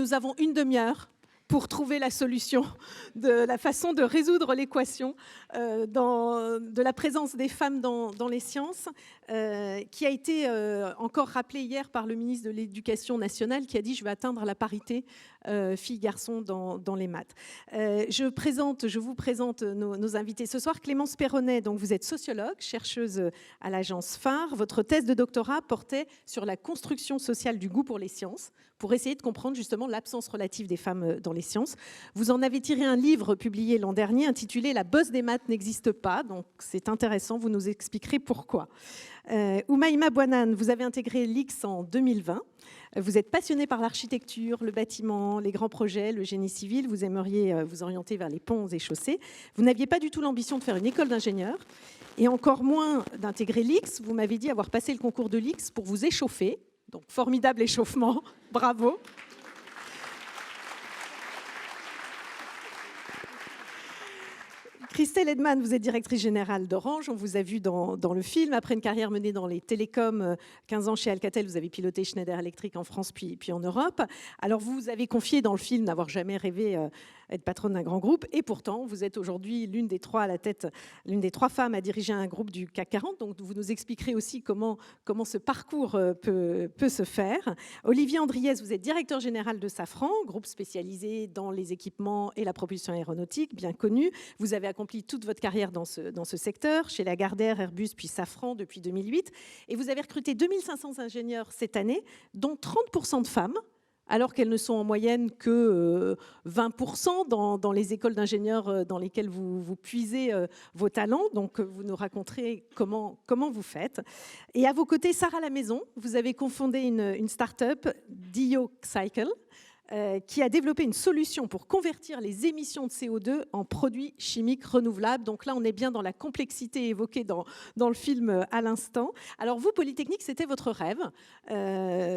nous avons une demi-heure pour trouver la solution, de la façon de résoudre l'équation de la présence des femmes dans les sciences, qui a été encore rappelée hier par le ministre de l'Éducation nationale, qui a dit « je vais atteindre la parité filles-garçons dans les maths ». Je vous présente nos invités ce soir. Clémence Perronnet, donc vous êtes sociologue, chercheuse à l'agence Phare. Votre thèse de doctorat portait sur la construction sociale du goût pour les sciences, pour essayer de comprendre justement l'absence relative des femmes dans les sciences. Vous en avez tiré un livre publié l'an dernier intitulé « La bosse des maths n'existe pas ». Donc c'est intéressant, vous nous expliquerez pourquoi. Oumaima Bouanane, vous avez intégré l'IX en 2020. Vous êtes passionnée par l'architecture, le bâtiment, les grands projets, le génie civil. Vous aimeriez vous orienter vers les ponts et chaussées. Vous n'aviez pas du tout l'ambition de faire une école d'ingénieur et encore moins d'intégrer l'IX. Vous m'avez dit avoir passé le concours de l'IX pour vous échauffer. Donc, formidable échauffement. Bravo. Christelle Edman, vous êtes directrice générale d'Orange. On vous a vu dans le film. Après une carrière menée dans les télécoms, 15 ans chez Alcatel, vous avez piloté Schneider Electric en France puis en Europe. Alors, vous avez confié dans le film n'avoir jamais rêvé être patronne d'un grand groupe. Et pourtant, vous êtes aujourd'hui l'une des trois femmes à diriger un groupe du CAC 40. Donc, vous nous expliquerez aussi comment ce parcours peut se faire. Olivier Andriès, vous êtes directeur général de Safran, groupe spécialisé dans les équipements et la propulsion aéronautique, bien connu. Vous avez accompli toute votre carrière dans ce secteur, chez Lagardère, Airbus, puis Safran depuis 2008. Et vous avez recruté 2500 ingénieurs cette année, dont 30% de femmes, alors qu'elles ne sont en moyenne que 20% dans les écoles d'ingénieurs dans lesquelles vous puisez vos talents. Donc, vous nous raconterez comment vous faites. Et à vos côtés, Sarah Lamaison, vous avez cofondé une start-up, DioCycle, qui a développé une solution pour convertir les émissions de CO2 en produits chimiques renouvelables. Donc là, on est bien dans la complexité évoquée dans le film à l'instant. Alors vous, Polytechnique, c'était votre rêve.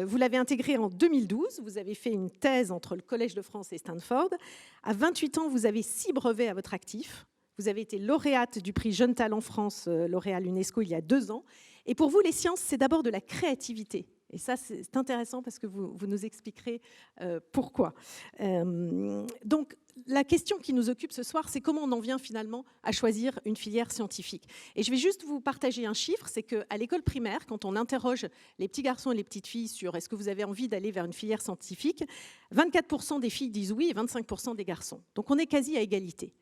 Vous l'avez intégré en 2012. Vous avez fait une thèse entre le Collège de France et Stanford. À 28 ans, vous avez 6 brevets à votre actif. Vous avez été lauréate du prix Jeunes Talents France, lauréat à l'UNESCO il y a 2 ans. Et pour vous, les sciences, c'est d'abord de la créativité. Et ça, c'est intéressant parce que vous nous expliquerez pourquoi. Donc, la question qui nous occupe ce soir, c'est comment on en vient finalement à choisir une filière scientifique. Et je vais juste vous partager un chiffre, c'est qu'à l'école primaire, quand on interroge les petits garçons et les petites filles sur est-ce que vous avez envie d'aller vers une filière scientifique, 24% des filles disent oui et 25% des garçons. Donc, on est quasi à égalité.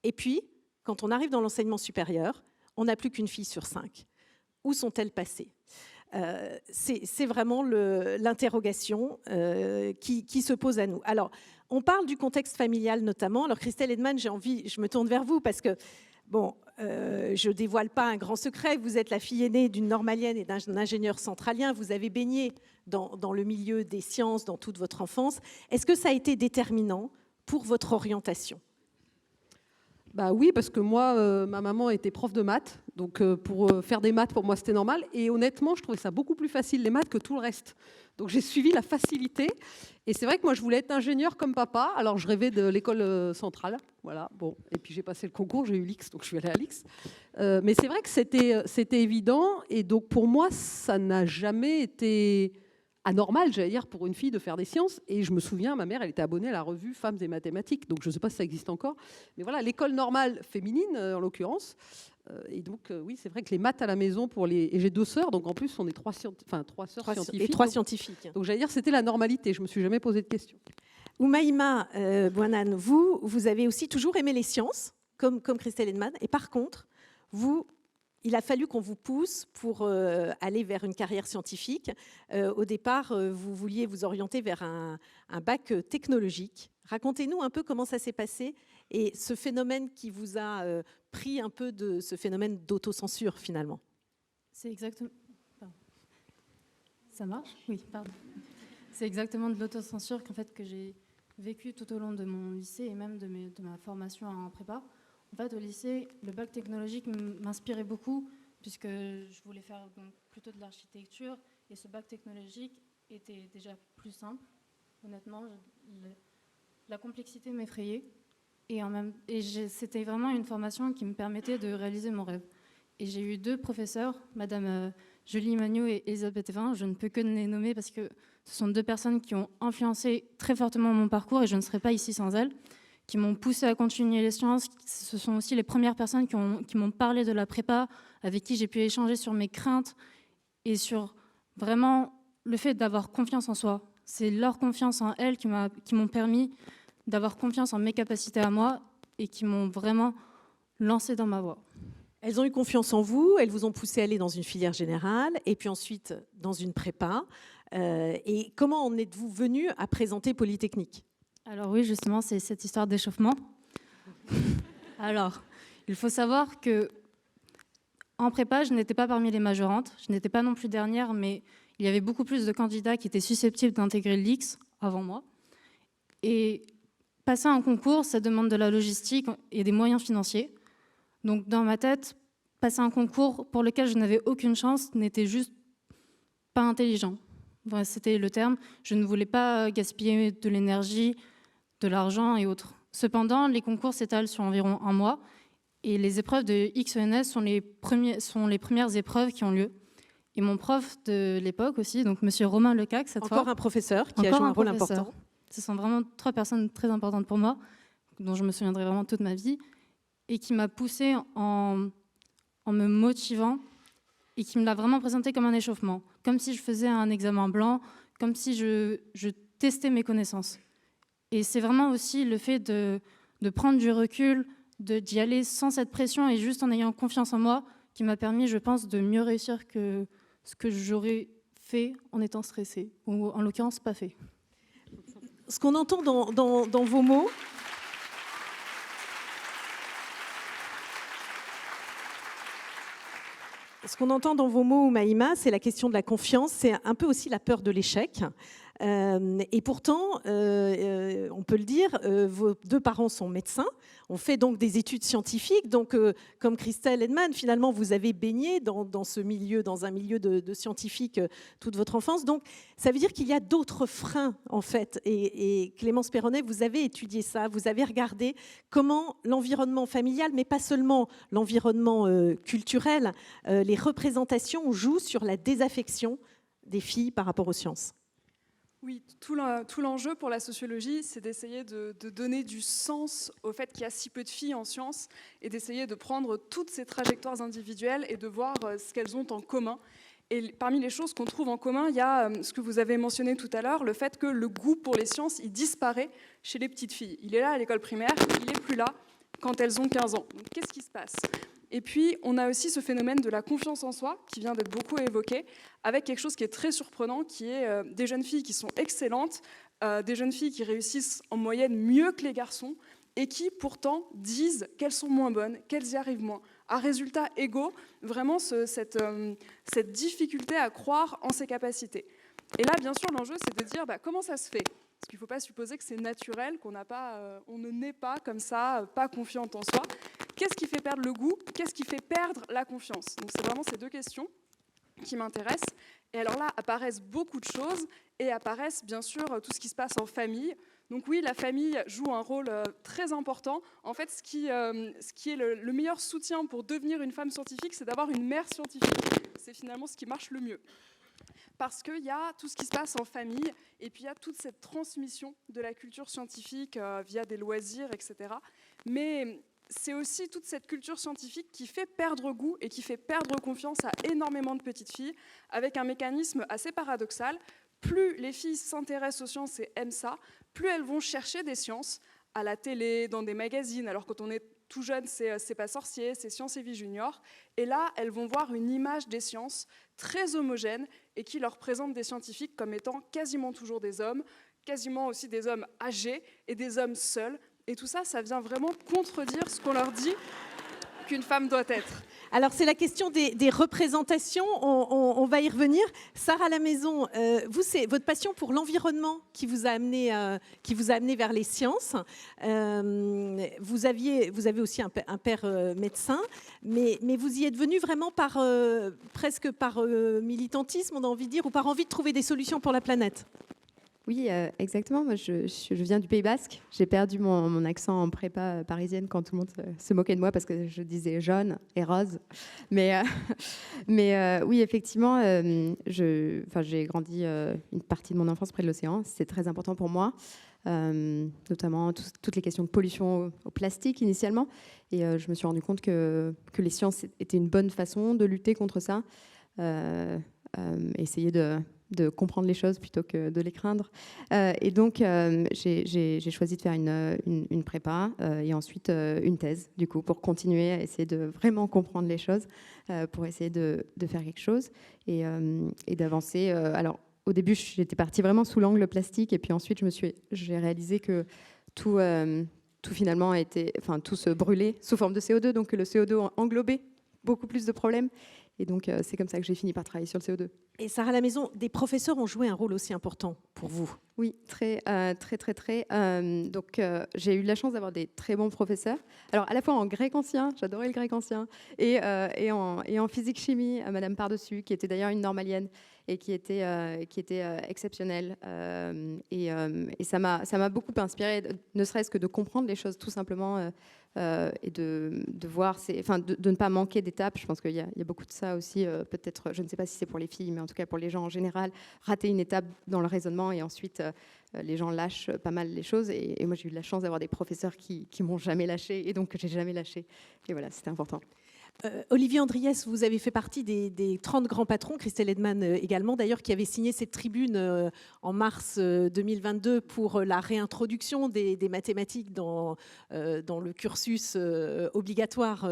Et puis, quand on arrive dans l'enseignement supérieur, on n'a plus qu'une fille sur 5. Où sont-elles passées ? C'est vraiment l'interrogation qui se pose à nous. Alors, on parle du contexte familial notamment. Alors, Christelle Edman, je me tourne vers vous parce que, bon, je ne dévoile pas un grand secret. Vous êtes la fille aînée d'une normalienne et d'un ingénieur centralien. Vous avez baigné dans le milieu des sciences dans toute votre enfance. Est-ce que ça a été déterminant pour votre orientation ? Bah oui, parce que moi, ma maman était prof de maths, donc pour faire des maths, pour moi, c'était normal. Et honnêtement, je trouvais ça beaucoup plus facile, les maths, que tout le reste. Donc j'ai suivi la facilité. Et c'est vrai que moi, je voulais être ingénieur comme papa. Alors je rêvais de l'école centrale. Voilà, bon. Et puis j'ai passé le concours, j'ai eu l'IX, donc je suis allée à l'IX. Mais c'est vrai que c'était évident. Et donc pour moi, ça n'a jamais été anormal, j'allais dire, pour une fille de faire des sciences. Et je me souviens, ma mère, elle était abonnée à la revue Femmes et Mathématiques. Donc, je ne sais pas si ça existe encore. Mais voilà, l'école normale féminine, en l'occurrence. Et donc, oui, c'est vrai que les maths à la maison pour les... Et j'ai 2 sœurs, donc en plus, on est 3 sœurs scientifiques. Et 3 scientifiques. Donc, j'allais dire, c'était la normalité. Je ne me suis jamais posé de questions. Oumaima Bouanane, vous avez aussi toujours aimé les sciences, comme Christelle Edman. Et par contre, il a fallu qu'on vous pousse pour aller vers une carrière scientifique. Au départ, vous vouliez vous orienter vers un bac technologique. Racontez-nous un peu comment ça s'est passé et ce phénomène qui vous a pris un peu de ce phénomène d'autocensure finalement. C'est exactement... Pardon. Ça marche ? Oui, pardon. C'est exactement de l'autocensure que j'ai vécu tout au long de mon lycée et même de ma formation en prépa. En fait, au lycée, le bac technologique m'inspirait beaucoup puisque je voulais faire donc, plutôt de l'architecture et ce bac technologique était déjà plus simple. Honnêtement, la complexité m'effrayait et c'était vraiment une formation qui me permettait de réaliser mon rêve. Et j'ai eu 2 professeurs, Madame Julie Magnou et Elisabeth Evin. Je ne peux que les nommer parce que Ce sont 2 personnes qui ont influencé très fortement mon parcours et je ne serais pas ici sans elles, qui m'ont poussé à continuer les sciences. Ce sont aussi les premières personnes qui m'ont parlé de la prépa, avec qui j'ai pu échanger sur mes craintes et sur vraiment le fait d'avoir confiance en soi. C'est leur confiance en elles qui m'ont permis d'avoir confiance en mes capacités à moi et qui m'ont vraiment lancé dans ma voie. Elles ont eu confiance en vous, elles vous ont poussé à aller dans une filière générale et puis ensuite dans une prépa. Et comment en êtes-vous venu à présenter Polytechnique ? Alors oui, justement, c'est cette histoire d'échauffement. Alors, il faut savoir que en prépa, je n'étais pas parmi les majorantes, je n'étais pas non plus dernière, mais il y avait beaucoup plus de candidats qui étaient susceptibles d'intégrer l'X avant moi. Et passer un concours, ça demande de la logistique et des moyens financiers. Donc dans ma tête, passer un concours pour lequel je n'avais aucune chance n'était juste pas intelligent. Enfin, c'était le terme. Je ne voulais pas gaspiller de l'énergie, de l'argent et autres. Cependant, les concours s'étalent sur environ 1 mois et les épreuves de XENS sont les premières épreuves qui ont lieu. Et mon prof de l'époque aussi, donc monsieur Romain Lecac, cette fois. Encore un professeur qui a joué un rôle important. Ce sont vraiment 3 personnes très importantes pour moi, dont je me souviendrai vraiment toute ma vie, et qui m'a poussée en me motivant et qui me l'a vraiment présenté comme un échauffement, comme si je faisais un examen blanc, comme si je testais mes connaissances. Et c'est vraiment aussi le fait de prendre du recul, d'y aller sans cette pression et juste en ayant confiance en moi qui m'a permis, je pense, de mieux réussir que ce que j'aurais fait en étant stressée, ou en l'occurrence pas fait. Ce qu'on entend dans vos mots, Oumaima, c'est la question de la confiance, c'est un peu aussi la peur de l'échec. Et pourtant, on peut le dire, vos 2 parents sont médecins, ont fait donc des études scientifiques. Donc, comme Christelle Edman, finalement, vous avez baigné dans ce milieu, dans un milieu de scientifiques toute votre enfance. Donc, ça veut dire qu'il y a d'autres freins, en fait. Et Clémence Perronnet, vous avez étudié ça, vous avez regardé comment l'environnement familial, mais pas seulement l'environnement culturel, les représentations jouent sur la désaffection des filles par rapport aux sciences. Oui, tout l'enjeu pour la sociologie, c'est d'essayer de donner du sens au fait qu'il y a si peu de filles en sciences et d'essayer de prendre toutes ces trajectoires individuelles et de voir ce qu'elles ont en commun. Et parmi les choses qu'on trouve en commun, il y a ce que vous avez mentionné tout à l'heure, le fait que le goût pour les sciences, il disparaît chez les petites filles. Il est là à l'école primaire, il n'est plus là quand elles ont 15 ans. Donc, qu'est-ce qui se passe ? Et puis, on a aussi ce phénomène de la confiance en soi, qui vient d'être beaucoup évoqué, avec quelque chose qui est très surprenant, qui est des jeunes filles qui sont excellentes, des jeunes filles qui réussissent en moyenne mieux que les garçons, et qui, pourtant, disent qu'elles sont moins bonnes, qu'elles y arrivent moins. À résultats égaux, vraiment cette difficulté à croire en ses capacités. Et là, bien sûr, l'enjeu, c'est de dire comment ça se fait ? Parce qu'il ne faut pas supposer que c'est naturel, on ne naît pas comme ça, pas confiante en soi. Qu'est-ce qui fait perdre le goût ? Qu'est-ce qui fait perdre la confiance ? Donc c'est vraiment ces 2 questions qui m'intéressent. Et alors là, apparaissent beaucoup de choses et apparaissent bien sûr tout ce qui se passe en famille. Donc oui, la famille joue un rôle très important. En fait, ce qui est le meilleur soutien pour devenir une femme scientifique, c'est d'avoir une mère scientifique. C'est finalement ce qui marche le mieux. Parce qu'il y a tout ce qui se passe en famille, et puis il y a toute cette transmission de la culture scientifique via des loisirs, etc. Mais c'est aussi toute cette culture scientifique qui fait perdre goût et qui fait perdre confiance à énormément de petites filles, avec un mécanisme assez paradoxal. Plus les filles s'intéressent aux sciences et aiment ça, plus elles vont chercher des sciences à la télé, dans des magazines. Alors quand on est tout jeune, c'est pas sorcier, c'est Science et Vie Junior. Et là, elles vont voir une image des sciences très homogène et qui leur présente des scientifiques comme étant quasiment toujours des hommes, quasiment aussi des hommes âgés et des hommes seuls. Et tout ça, ça vient vraiment contredire ce qu'on leur dit qu'une femme doit être. Alors, c'est la question des représentations. On va y revenir. Sarah Lamaison, vous, c'est votre passion pour l'environnement qui vous a amené vers les sciences. Vous avez aussi un père médecin, mais vous y êtes venu vraiment presque par militantisme, on a envie de dire, ou par envie de trouver des solutions pour la planète. Oui, exactement. Moi, je viens du Pays Basque. J'ai perdu mon accent en prépa parisienne quand tout le monde se moquait de moi parce que je disais jaune et rose. Mais, oui, effectivement, j'ai grandi une partie de mon enfance près de l'océan. C'est très important pour moi, notamment toutes les questions de pollution au plastique initialement. Et je me suis rendu compte que les sciences étaient une bonne façon de lutter contre ça. Essayer de comprendre les choses plutôt que de les craindre. Et donc, j'ai choisi de faire une prépa et ensuite une thèse, du coup, pour continuer à essayer de vraiment comprendre les choses, pour essayer de faire quelque chose et d'avancer. Alors, au début, j'étais partie vraiment sous l'angle plastique et puis ensuite, j'ai réalisé que tout finalement tout se brûlait sous forme de CO2, donc que le CO2 englobait beaucoup plus de problèmes. Et donc, c'est comme ça que j'ai fini par travailler sur le CO2. Et Sarah Lamaison, des professeurs ont joué un rôle aussi important pour vous? Oui, très. Donc, j'ai eu la chance d'avoir des très bons professeurs. Alors, à la fois en grec ancien, j'adorais le grec ancien, et en physique-chimie, Madame Pardessus, qui était d'ailleurs une normalienne et qui était exceptionnelle. Et ça m'a beaucoup inspirée, ne serait-ce que de comprendre les choses tout simplement et de voir, de ne pas manquer d'étapes. Je pense qu'il y a beaucoup de ça aussi, peut-être, je ne sais pas si c'est pour les filles, mais en tout cas pour les gens en général, rater une étape dans le raisonnement et ensuite les gens lâchent pas mal les choses. Et moi j'ai eu de la chance d'avoir des professeurs qui m'ont jamais lâché et donc que j'ai jamais lâché. Et voilà, c'était important. Olivier Andriès, vous avez fait partie des 30 grands patrons, Christelle Edman également d'ailleurs, qui avait signé cette tribune en mars 2022 pour la réintroduction des mathématiques dans le cursus obligatoire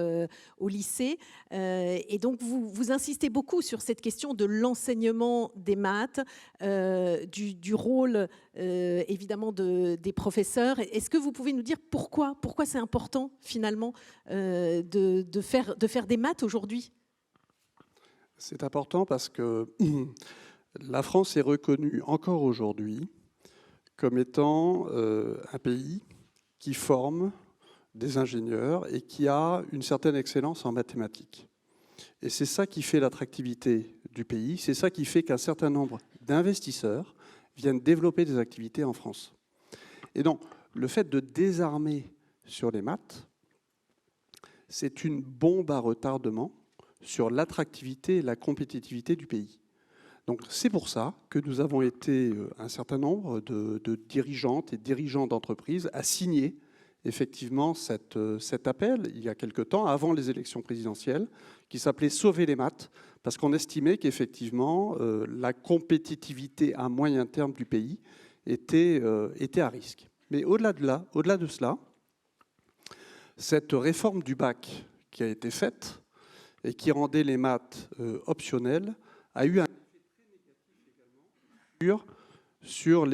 au lycée. Et donc vous insistez beaucoup sur cette question de l'enseignement des maths, du rôle évidemment des professeurs. Est-ce que vous pouvez nous dire pourquoi c'est important finalement de faire des maths aujourd'hui? C'est important parce que la France est reconnue encore aujourd'hui comme étant un pays qui forme des ingénieurs et qui a une certaine excellence en mathématiques. Et c'est ça qui fait l'attractivité du pays, c'est ça qui fait qu'un certain nombre d'investisseurs viennent développer des activités en France. Et donc, le fait de désarmer sur les maths, c'est une bombe à retardement sur l'attractivité et la compétitivité du pays. Donc c'est pour ça que nous avons été un certain nombre de dirigeantes et dirigeants d'entreprises à signer effectivement cet appel il y a quelque temps, avant les élections présidentielles, qui s'appelait « Sauver les maths », parce qu'on estimait qu'effectivement la compétitivité à moyen terme du pays était à risque. Mais au-delà de cela, cette réforme du bac qui a été faite et qui rendait les maths optionnelles a eu un effet très négatif également sur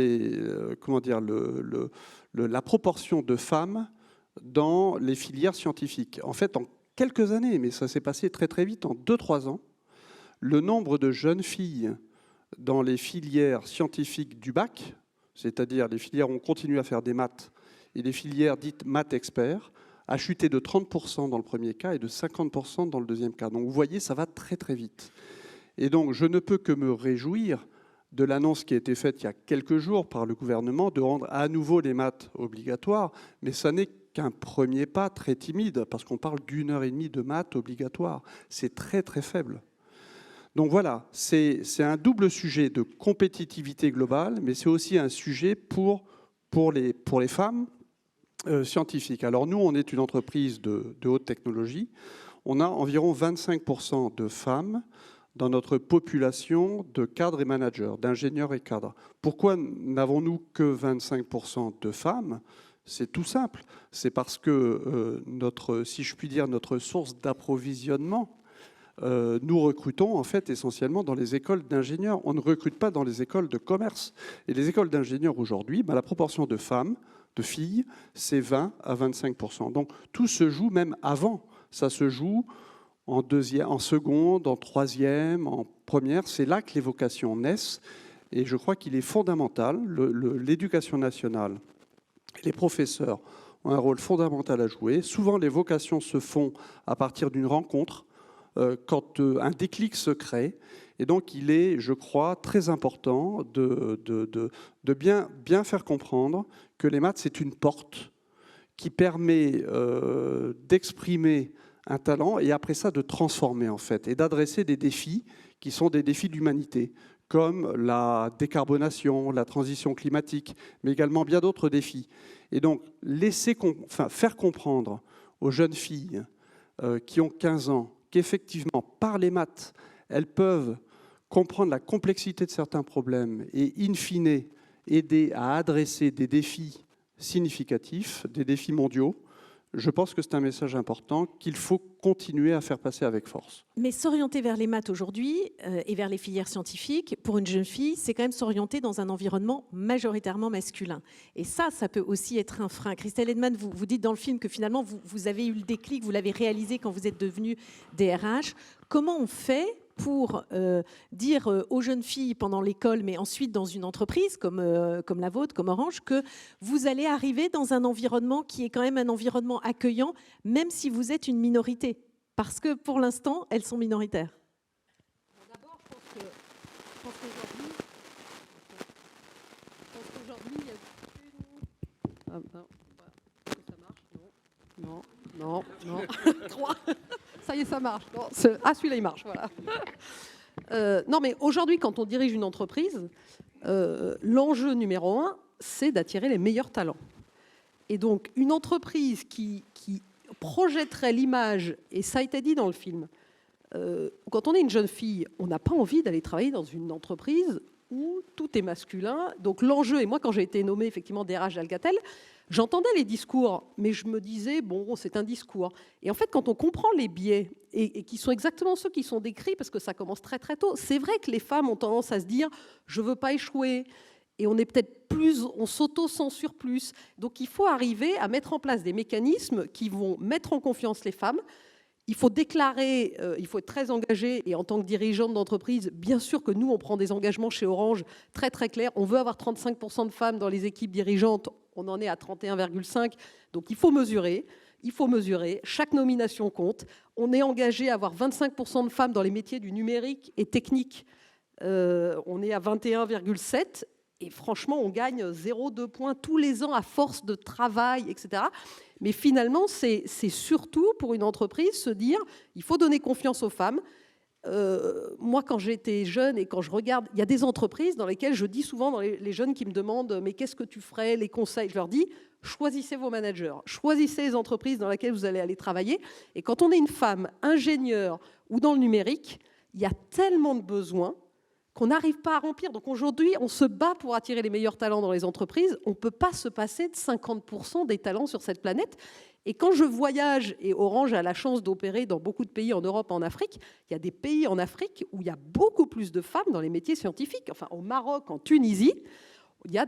la proportion de femmes dans les filières scientifiques. En fait, en quelques années, mais ça s'est passé très très vite, en 2-3 ans, le nombre de jeunes filles dans les filières scientifiques du bac, c'est-à-dire les filières où on continue à faire des maths et les filières dites maths experts, a chuté de 30% dans le premier cas et de 50% dans le deuxième cas. Donc vous voyez, ça va très très vite. Et donc je ne peux que me réjouir de l'annonce qui a été faite il y a quelques jours par le gouvernement de rendre à nouveau les maths obligatoires, mais ça n'est qu'un premier pas très timide, parce qu'on parle d'1 heure et demie de maths obligatoires. C'est très très faible. Donc voilà, c'est un double sujet de compétitivité globale, mais c'est aussi un sujet pour les femmes, scientifique. Alors nous, on est une entreprise de haute technologie. On a environ 25% de femmes dans notre population de cadres et managers, d'ingénieurs et cadres. Pourquoi n'avons-nous que 25% de femmes? C'est tout simple. C'est parce que si je puis dire, notre source d'approvisionnement, nous recrutons en fait essentiellement dans les écoles d'ingénieurs. On ne recrute pas dans les écoles de commerce. Et les écoles d'ingénieurs aujourd'hui, la proportion de femmes, de filles, c'est 20 à 25%. Donc tout se joue même avant. Ça se joue en seconde, en troisième, en première. C'est là que les vocations naissent. Et je crois qu'il est fondamental, l'éducation nationale, les professeurs ont un rôle fondamental à jouer. Souvent, les vocations se font à partir d'une rencontre quand un déclic se crée. Et donc, il est, je crois, très important de bien faire comprendre que les maths, c'est une porte qui permet d'exprimer un talent et après ça de transformer en fait et d'adresser des défis qui sont des défis d'humanité comme la décarbonation, la transition climatique, mais également bien d'autres défis. Et donc faire comprendre aux jeunes filles qui ont 15 ans qu'effectivement par les maths, elles peuvent comprendre la complexité de certains problèmes et in fine aider à adresser des défis significatifs, des défis mondiaux. Je pense que c'est un message important qu'il faut continuer à faire passer avec force. Mais s'orienter vers les maths aujourd'hui et vers les filières scientifiques, pour une jeune fille, c'est quand même s'orienter dans un environnement majoritairement masculin. Et ça peut aussi être un frein. Christelle Edman, vous dites dans le film que finalement, vous avez eu le déclic, vous l'avez réalisé quand vous êtes devenue DRH. Comment on fait pour dire aux jeunes filles pendant l'école, mais ensuite dans une entreprise comme la vôtre, comme Orange, que vous allez arriver dans un environnement qui est quand même un environnement accueillant, même si vous êtes une minorité? Parce que pour l'instant, elles sont minoritaires. D'abord, je pense qu'aujourd'hui, il y a une... ça marche. Non. 3. Ça y est, ça marche. Non, celui-là, il marche. Voilà. Non, mais aujourd'hui, quand on dirige une entreprise, l'enjeu numéro 1, c'est d'attirer les meilleurs talents. Et donc, une entreprise qui projetterait l'image, et ça a été dit dans le film, quand on est une jeune fille, on n'a pas envie d'aller travailler dans une entreprise où tout est masculin. Donc l'enjeu, et moi quand j'ai été nommée effectivement DRH d'Alcatel, j'entendais les discours, mais je me disais, bon, c'est un discours. Et en fait, quand on comprend les biais, et qui sont exactement ceux qui sont décrits, parce que ça commence très très tôt, c'est vrai que les femmes ont tendance à se dire, je ne veux pas échouer, et on est peut-être plus, on s'auto-censure plus. Donc il faut arriver à mettre en place des mécanismes qui vont mettre en confiance les femmes. Il faut déclarer, il faut être très engagé, et en tant que dirigeante d'entreprise, bien sûr que nous, on prend des engagements chez Orange très très clairs. On veut avoir 35% de femmes dans les équipes dirigeantes, on en est à 31,5%, donc il faut mesurer, chaque nomination compte. On est engagé à avoir 25% de femmes dans les métiers du numérique et technique, on est à 21,7%, et franchement, on gagne 0,2 points tous les ans à force de travail, etc. Mais finalement, c'est surtout pour une entreprise se dire il faut donner confiance aux femmes. Moi, quand j'étais jeune et quand je regarde, il y a des entreprises dans lesquelles je dis souvent, dans les jeunes qui me demandent mais qu'est-ce que tu ferais, les conseils, je leur dis choisissez vos managers, choisissez les entreprises dans lesquelles vous allez aller travailler. Et quand on est une femme ingénieure ou dans le numérique, il y a tellement de besoins qu'on n'arrive pas à remplir. Donc aujourd'hui, on se bat pour attirer les meilleurs talents dans les entreprises. On ne peut pas se passer de 50% des talents sur cette planète. Et quand je voyage, et Orange a la chance d'opérer dans beaucoup de pays en Europe, en Afrique, il y a des pays en Afrique où il y a beaucoup plus de femmes dans les métiers scientifiques. Enfin, au Maroc, en Tunisie, il y a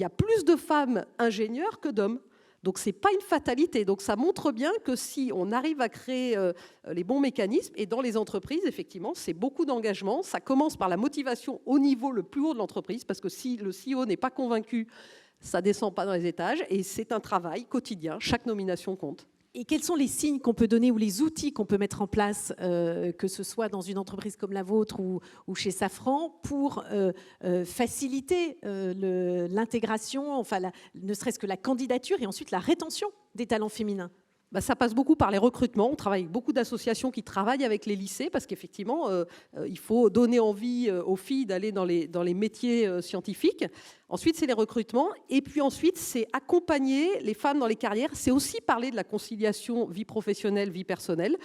plus de femmes ingénieurs que d'hommes. Donc, ce n'est pas une fatalité. Donc, ça montre bien que si on arrive à créer les bons mécanismes, et dans les entreprises, effectivement, c'est beaucoup d'engagement. Ça commence par la motivation au niveau le plus haut de l'entreprise, parce que si le CEO n'est pas convaincu, ça ne descend pas dans les étages. Et c'est un travail quotidien. Chaque nomination compte. Et quels sont les signes qu'on peut donner ou les outils qu'on peut mettre en place, que ce soit dans une entreprise comme la vôtre ou chez Safran, pour faciliter l'intégration, enfin, ne serait-ce que la candidature et ensuite la rétention des talents féminins? Ça passe beaucoup par les recrutements. On travaille avec beaucoup d'associations qui travaillent avec les lycées parce qu'effectivement, il faut donner envie aux filles d'aller dans les métiers scientifiques. Ensuite, c'est les recrutements. Et puis ensuite, c'est accompagner les femmes dans les carrières. C'est aussi parler de la conciliation vie professionnelle, vie personnelle.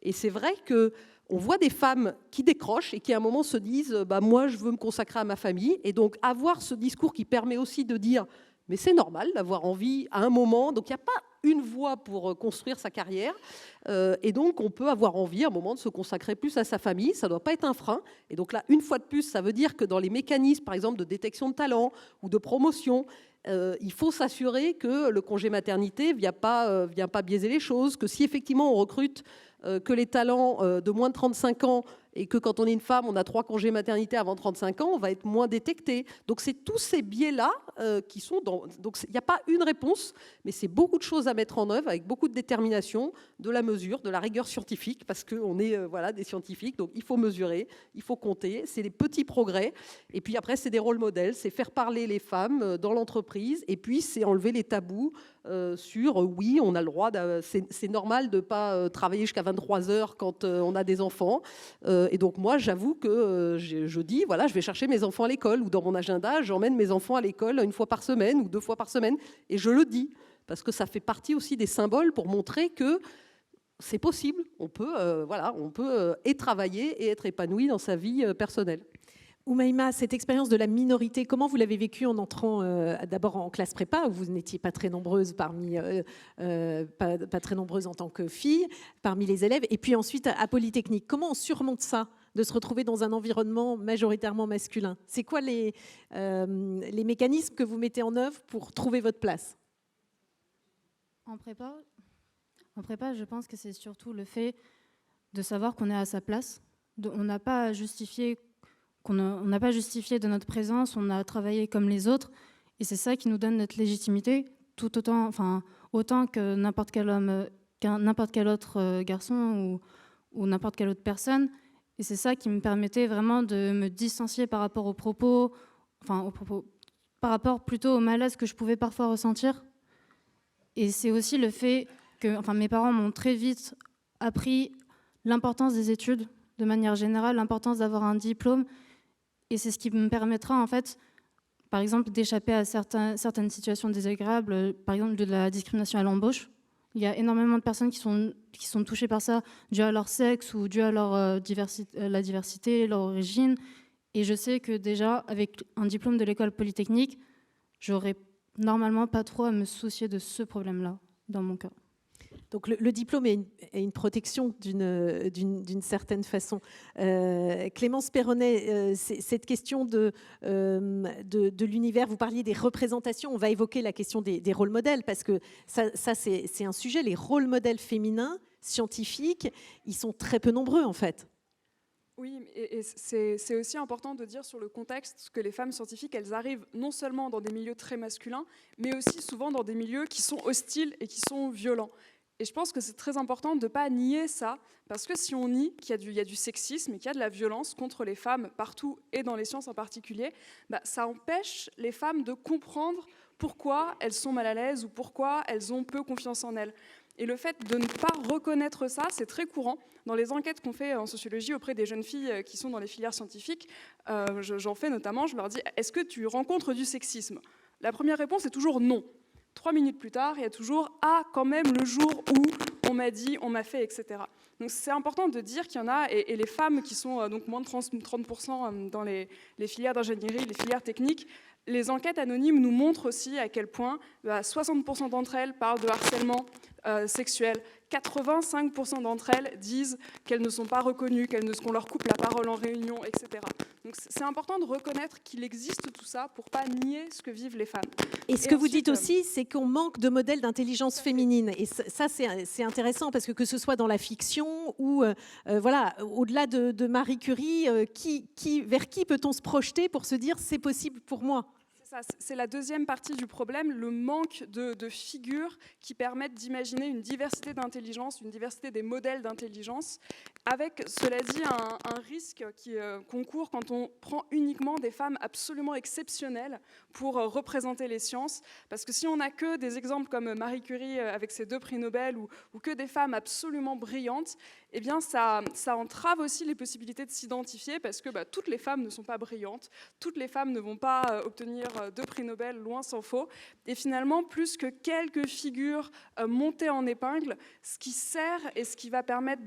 Et c'est vrai qu'on voit des femmes qui décrochent et qui à un moment se disent moi, je veux me consacrer à ma famille. Et donc, avoir ce discours qui permet aussi de dire mais c'est normal d'avoir envie à un moment. Donc, il n'y a pas une voie pour construire sa carrière. Et donc, on peut avoir envie à un moment de se consacrer plus à sa famille. Ça ne doit pas être un frein. Et donc là, une fois de plus, ça veut dire que dans les mécanismes, par exemple, de détection de talent ou de promotion, il faut s'assurer que le congé maternité ne vient pas biaiser les choses, que si effectivement on recrute que les talents de moins de 35 ans, et que quand on est une femme, on a 3 congés maternité avant 35 ans, on va être moins détecté. Donc c'est tous ces biais-là qui sont dans... Donc il n'y a pas une réponse, mais c'est beaucoup de choses à mettre en œuvre avec beaucoup de détermination, de la mesure, de la rigueur scientifique, parce qu'on est voilà, des scientifiques, donc il faut mesurer, il faut compter, c'est des petits progrès. Et puis après, c'est des rôles modèles, c'est faire parler les femmes dans l'entreprise, et puis c'est enlever les tabous sur oui, on a le droit, c'est normal de ne pas travailler jusqu'à 23 heures quand on a des enfants. Et donc moi, j'avoue que je dis, voilà, je vais chercher mes enfants à l'école, ou dans mon agenda, j'emmène mes enfants à l'école 1 fois par semaine ou 2 fois par semaine. Et je le dis, parce que ça fait partie aussi des symboles pour montrer que c'est possible. On peut, voilà, on peut et travailler et être épanoui dans sa vie personnelle. Oumaima, cette expérience de la minorité, comment vous l'avez vécue en entrant d'abord en classe prépa, où vous n'étiez pas très nombreuses pas très nombreuses en tant que fille parmi les élèves, et puis ensuite à Polytechnique. Comment on surmonte ça, de se retrouver dans un environnement majoritairement masculin? C'est quoi les mécanismes que vous mettez en œuvre pour trouver votre place? En prépa, je pense que c'est surtout le fait de savoir qu'on est à sa place. On n'a pas à justifier on n'a pas justifié de notre présence, on a travaillé comme les autres, et c'est ça qui nous donne notre légitimité, tout autant que n'importe quel homme, n'importe quel autre garçon ou n'importe quelle autre personne. Et c'est ça qui me permettait vraiment de me distancier par rapport aux propos, par rapport plutôt au malaise que je pouvais parfois ressentir. Et c'est aussi le fait que mes parents m'ont très vite appris l'importance des études, de manière générale, l'importance d'avoir un diplôme. Et c'est ce qui me permettra, en fait, par exemple, d'échapper à certaines situations désagréables, par exemple de la discrimination à l'embauche. Il y a énormément de personnes qui sont touchées par ça, dû à leur sexe ou dû à la diversité, leur origine. Et je sais que déjà, avec un diplôme de l'école polytechnique, j'aurais normalement pas trop à me soucier de ce problème-là, dans mon cas. Donc le diplôme est une protection d'une certaine façon. Clémence Perronnet, cette question de l'univers, vous parliez des représentations, on va évoquer la question des rôles modèles, parce que ça c'est un sujet, les rôles modèles féminins, scientifiques, ils sont très peu nombreux en fait. Oui, et c'est aussi important de dire sur le contexte que les femmes scientifiques, elles arrivent non seulement dans des milieux très masculins, mais aussi souvent dans des milieux qui sont hostiles et qui sont violents. Et je pense que c'est très important de ne pas nier ça, parce que si on nie qu'il y a du sexisme et qu'il y a de la violence contre les femmes partout et dans les sciences en particulier, ça empêche les femmes de comprendre pourquoi elles sont mal à l'aise ou pourquoi elles ont peu confiance en elles. Et le fait de ne pas reconnaître ça, c'est très courant. Dans les enquêtes qu'on fait en sociologie auprès des jeunes filles qui sont dans les filières scientifiques, j'en fais notamment, je leur dis « Est-ce que tu rencontres du sexisme ?» La première réponse est toujours « non ». 3 minutes plus tard, il y a toujours « Ah, quand même, le jour où on m'a dit, on m'a fait, etc. » Donc c'est important de dire qu'il y en a, et les femmes qui sont donc moins de 30% dans les filières d'ingénierie, les filières techniques, les enquêtes anonymes nous montrent aussi à quel point 60% d'entre elles parlent de harcèlement sexuel, 85% d'entre elles disent qu'elles ne sont pas reconnues, qu'on leur coupe la parole en réunion, etc. Donc c'est important de reconnaître qu'il existe tout ça pour ne pas nier ce que vivent les femmes. Et ce que vous dites aussi, c'est qu'on manque de modèles d'intelligence féminine. Et ça, c'est intéressant, parce que ce soit dans la fiction ou voilà, au-delà de Marie Curie, vers qui peut-on se projeter pour se dire c'est possible pour moi? C'est la deuxième partie du problème, le manque de figures qui permettent d'imaginer une diversité d'intelligence, une diversité des modèles d'intelligence, avec, cela dit, un risque qui concourt quand on prend uniquement des femmes absolument exceptionnelles pour représenter les sciences. Parce que si on n'a que des exemples comme Marie Curie avec ses 2 prix Nobel ou que des femmes absolument brillantes, eh bien ça entrave aussi les possibilités de s'identifier, parce que toutes les femmes ne sont pas brillantes, toutes les femmes ne vont pas obtenir 2 prix Nobel, loin s'en faut. Et finalement, plus que quelques figures montées en épingle, ce qui sert et ce qui va permettre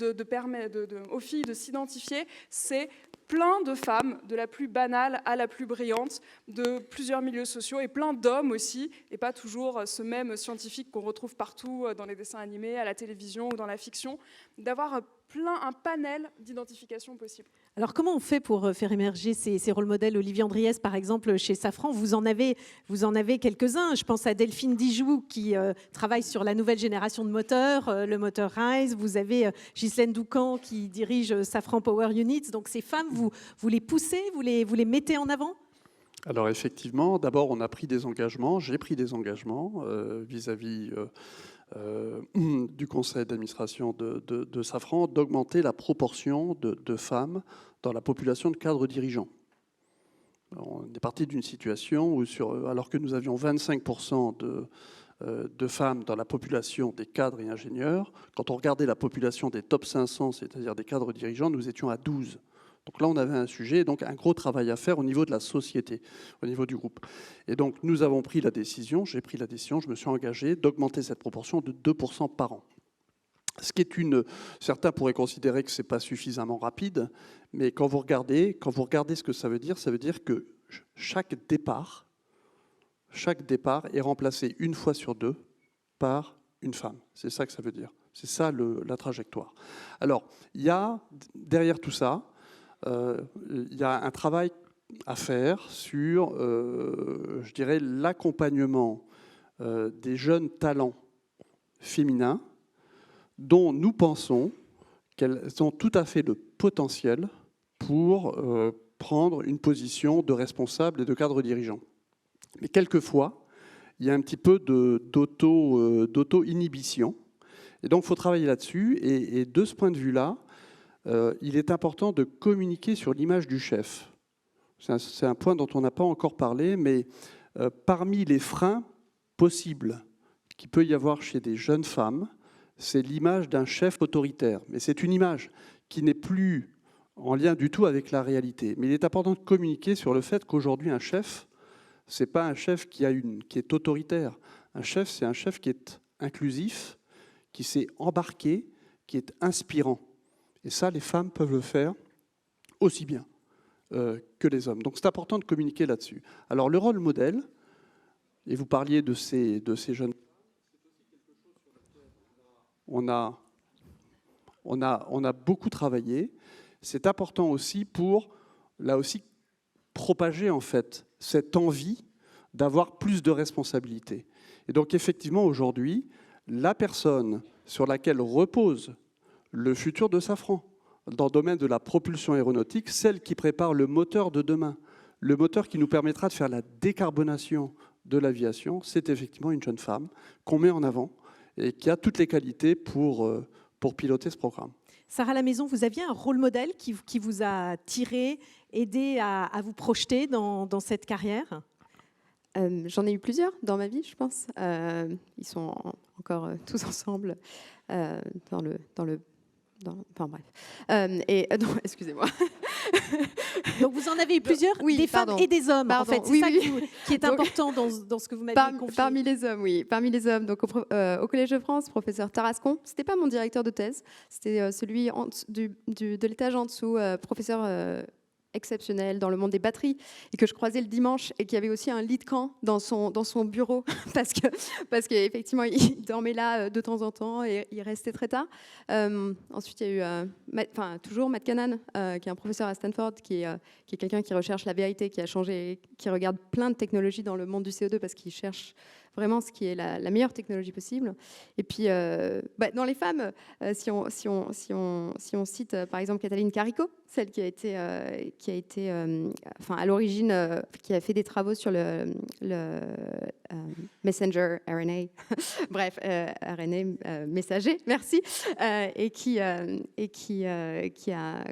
aux filles de s'identifier, c'est plein de femmes, de la plus banale à la plus brillante, de plusieurs milieux sociaux, et plein d'hommes aussi, et pas toujours ce même scientifique qu'on retrouve partout dans les dessins animés, à la télévision ou dans la fiction, d'avoir un panel d'identification possible. Alors comment on fait pour faire émerger ces rôles modèles? Olivier Andriès, par exemple, chez Safran, vous en en avez quelques-uns. Je pense à Delphine Dijoux qui travaille sur la nouvelle génération de moteurs, le moteur Rise. Vous avez Ghislaine Doucan qui dirige Safran Power Units. Donc ces femmes, vous les poussez, vous les mettez en avant? Alors effectivement, d'abord on a pris des engagements, j'ai pris des engagements vis-à-vis du conseil d'administration de Safran, d'augmenter la proportion de femmes dans la population de cadres dirigeants. On est parti d'une situation où, alors que nous avions 25% de femmes dans la population des cadres et ingénieurs, quand on regardait la population des top 500, c'est-à-dire des cadres dirigeants, nous étions à 12. Donc là, on avait un sujet, donc un gros travail à faire au niveau de la société, au niveau du groupe. Et donc, nous avons pris la décision, j'ai pris la décision, je me suis engagé d'augmenter cette proportion de 2% par an. Ce qui est certains pourraient considérer que ce n'est pas suffisamment rapide, mais quand vous regardez ce que ça veut dire que chaque départ est remplacé une fois sur deux par une femme. C'est ça que ça veut dire. C'est ça la trajectoire. Alors, il y a derrière tout ça, il y a un travail à faire sur, je dirais, l'accompagnement des jeunes talents féminins dont nous pensons qu'elles ont tout à fait le potentiel pour prendre une position de responsable et de cadre dirigeant. Mais quelquefois, il y a un petit peu d'auto-inhibition. Et donc, il faut travailler là-dessus. Et de ce point de vue-là, il est important de communiquer sur l'image du chef. C'est un point dont on n'a pas encore parlé, mais parmi les freins possibles qu'il peut y avoir chez des jeunes femmes, c'est l'image d'un chef autoritaire. Mais c'est une image qui n'est plus en lien du tout avec la réalité. Mais il est important de communiquer sur le fait qu'aujourd'hui, un chef, ce n'est pas un chef qui est autoritaire. Un chef, c'est un chef qui est inclusif, qui s'est embarqué, qui est inspirant. Et ça, les femmes peuvent le faire aussi bien que les hommes. Donc c'est important de communiquer là-dessus. Alors le rôle modèle, et vous parliez de ces jeunes, on a beaucoup travaillé. C'est important aussi pour, là aussi, propager en fait cette envie d'avoir plus de responsabilités. Et donc effectivement, aujourd'hui, la personne sur laquelle repose le futur de Safran, dans le domaine de la propulsion aéronautique, celle qui prépare le moteur de demain, le moteur qui nous permettra de faire la décarbonation de l'aviation, c'est effectivement une jeune femme qu'on met en avant et qui a toutes les qualités pour piloter ce programme. Sarah Lamaison, vous aviez un rôle modèle qui vous a tiré, aidé à vous projeter dans cette carrière? J'en ai eu plusieurs dans ma vie, je pense. Ils sont encore tous ensemble enfin bref. Excusez-moi. Donc vous en avez eu plusieurs, oui, des femmes et des hommes, en fait. C'est ça qui est important dans ce que vous m'avez confié. Parmi les hommes, oui. Parmi les hommes, donc au Collège de France, professeur Tarascon. C'était pas mon directeur de thèse, c'était celui de l'étage en dessous, professeur exceptionnel dans le monde des batteries et que je croisais le dimanche et qui avait aussi un lit de camp dans son bureau parce qu'effectivement il dormait là de temps en temps et il restait très tard. Ensuite il y a eu toujours Matt Cannon qui est un professeur à Stanford qui est quelqu'un qui recherche la vérité, qui a changé, qui regarde plein de technologies dans le monde du CO2 parce qu'il cherche vraiment ce qui est la meilleure technologie possible. Et puis, dans les femmes, si on cite par exemple Katalin Karikó, celle qui a été à l'origine, qui a fait des travaux sur le messenger RNA, bref, RNA messager, merci, et qui a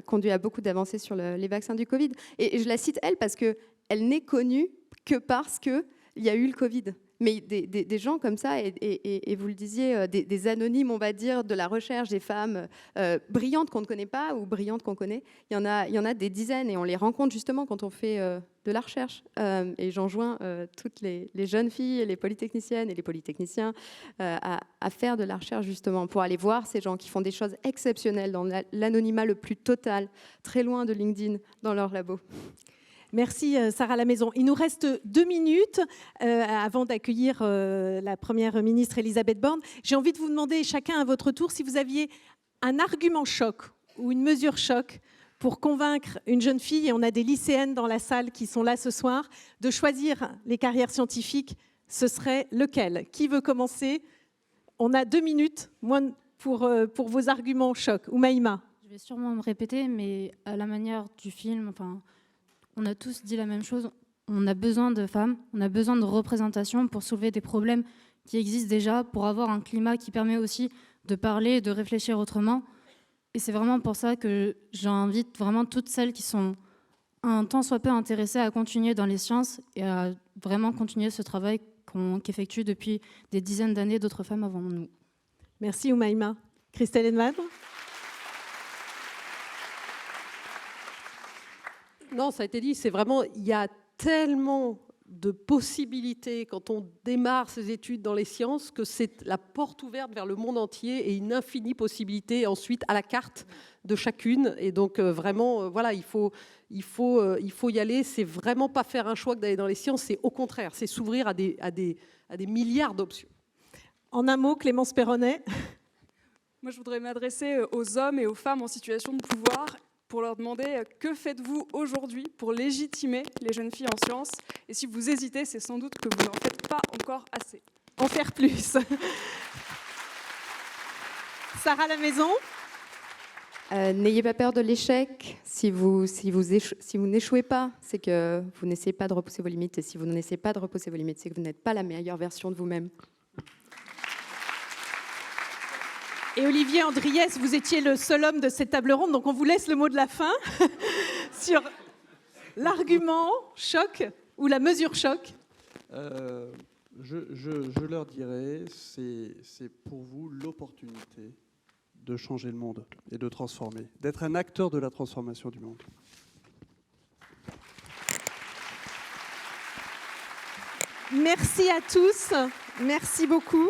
conduit à beaucoup d'avancées sur les vaccins du Covid. Et je la cite elle parce qu'elle n'est connue que parce qu'il y a eu le Covid. Mais des gens comme ça, et vous le disiez, des anonymes, on va dire, de la recherche, des femmes brillantes qu'on ne connaît pas ou brillantes qu'on connaît, il y en a des dizaines et on les rencontre justement quand on fait de la recherche. Et j'enjoins toutes les jeunes filles, les polytechniciennes et les polytechniciens à faire de la recherche justement pour aller voir ces gens qui font des choses exceptionnelles dans l'anonymat le plus total, très loin de LinkedIn, dans leur labo. Merci Sarah Lamaison. Il nous reste 2 minutes avant d'accueillir la Première ministre Elisabeth Borne. J'ai envie de vous demander chacun à votre tour si vous aviez un argument choc ou une mesure choc pour convaincre une jeune fille, et on a des lycéennes dans la salle qui sont là ce soir, de choisir les carrières scientifiques, ce serait lequel? Qui veut commencer? On a 2 minutes pour vos arguments choc. Oumaïma. Je vais sûrement me répéter, mais à la manière du film, enfin, on a tous dit la même chose. On a besoin de femmes, on a besoin de représentation pour soulever des problèmes qui existent déjà, pour avoir un climat qui permet aussi de parler et de réfléchir autrement. Et c'est vraiment pour ça que j'invite vraiment toutes celles qui sont un tant soit peu intéressées à continuer dans les sciences et à vraiment continuer ce travail qu'effectuent depuis des dizaines d'années d'autres femmes avant nous. Merci Oumaïma. Christelle Envadre. Non, ça a été dit, c'est vraiment, il y a tellement de possibilités quand on démarre ses études dans les sciences que c'est la porte ouverte vers le monde entier et une infinie possibilité ensuite à la carte de chacune. Et donc vraiment, voilà, il faut y aller. C'est vraiment pas faire un choix que d'aller dans les sciences, c'est au contraire, c'est s'ouvrir à des milliards d'options. En un mot, Clémence Perronnet. Moi, je voudrais m'adresser aux hommes et aux femmes en situation de pouvoir pour leur demander que faites-vous aujourd'hui pour légitimer les jeunes filles en sciences. Et si vous hésitez, c'est sans doute que vous n'en faites pas encore assez. En faire plus. Sarah Lamaison. N'ayez pas peur de l'échec. Si vous n'échouez pas, c'est que vous n'essayez pas de repousser vos limites. Et si vous n'essayez pas de repousser vos limites, c'est que vous n'êtes pas la meilleure version de vous-même. Et Olivier Andriès, vous étiez le seul homme de cette table ronde, donc on vous laisse le mot de la fin sur l'argument choc ou la mesure choc. Je leur dirais, c'est pour vous l'opportunité de changer le monde et de transformer, d'être un acteur de la transformation du monde. Merci à tous, merci beaucoup.